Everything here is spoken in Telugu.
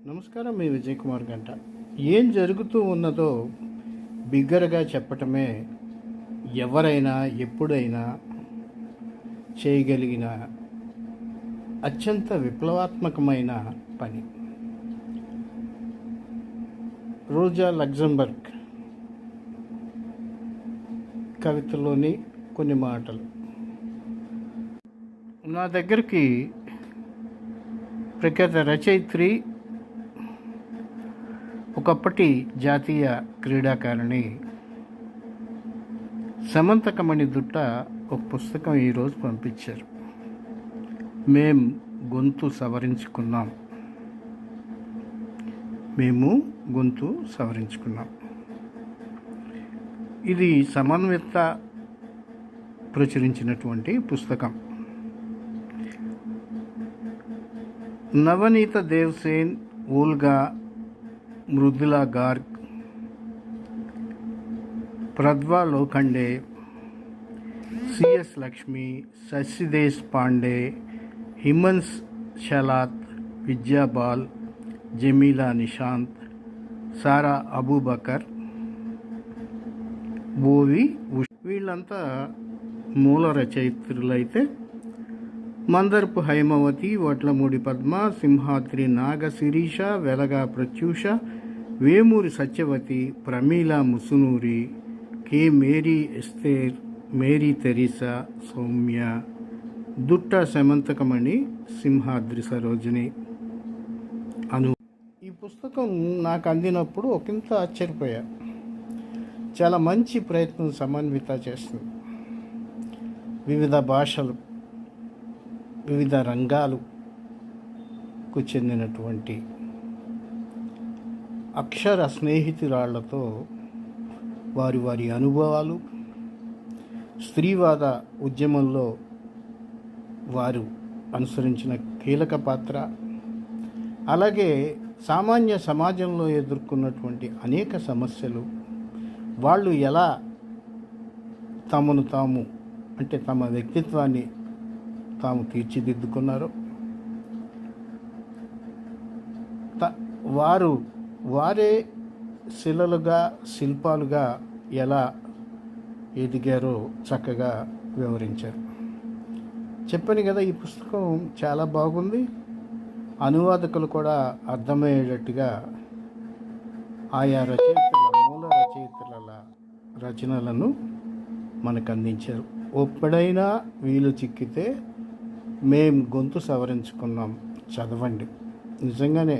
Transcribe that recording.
నమస్కారం, మీ విజయ్ కుమార్ గంట. ఏం జరుగుతూ ఉన్నదో బిగ్గరగా చెప్పటమే ఎవరైనా ఎప్పుడైనా చేయగలిగిన అత్యంత విప్లవాత్మకమైన పని. రోజా లగ్జంబర్గ్ కవితలోని కొన్ని మాటలు. నా దగ్గరికి ప్రఖ్యాత రచయిత్రి, ఒకప్పటి జాతీయ క్రీడాకారిణి సమంతకమణి దుట్ట ఒక పుస్తకం ఈరోజు పంపించారు. మేము గొంతు సవరించుకున్నాం. ఇది సమన్విత ప్రచురించినటువంటి పుస్తకం. నవనీత దేవ్సేన్, ఓల్గా, మృదులా గార్గ్, ప్రద్వా లోఖండే, సిఎస్ లక్ష్మి, శశిదేశ్ పాండే, హిమన్స్ షలాత్, విద్యాబాల్, జమీలా నిషాంత్, సారా అబూబకర్, బోవి వీళ్ళంతా మూల రచయిత్రులైతే Mandarapu Haimavathi, Vadlamudi Padma, Simhadri Naga Sirisha, Velaga Pratyusha, Vemuri Satyavathi, Pramila Musunuri, K Mary Esther, Mary Teresa, Soumya, Dutta Samanthakamani, Simhadri Sarojini ఈ పుస్తకం నాకు అందినప్పుడు ఒకంత ఆశ్చర్యపోయా. చాలా మంచి ప్రయత్నం సమన్విత చేస్తుంది. వివిధ భాషలు, వివిధ రంగాలకు చెందినటువంటి అక్షర స్నేహితురాళ్లతో వారి అనుభవాలు, స్త్రీవాద ఉద్యమంలో వారు అనుసరించిన కీలక పాత్ర, అలాగే సామాన్య సమాజంలో ఎదుర్కొన్నటువంటి అనేక సమస్యలు, వాళ్ళు ఎలా తమను తాము అంటే తమ వ్యక్తిత్వాన్ని తాము తీర్చిదిద్దుకున్నారు, వారే శిలలుగా, శిల్పాలుగా ఎలా ఎదిగారో చక్కగా వివరించారు. చెప్పాను కదా, ఈ పుస్తకం చాలా బాగుంది. అనువాదకులు కూడా అర్థమయ్యేటట్టుగా ఆయా మూల రచయితల రచనలను మనకు అందించారు. ఎప్పుడైనా వీలు చిక్కితే మేము గొంతు సవరించుకున్నాం చదవండి. నిజంగానే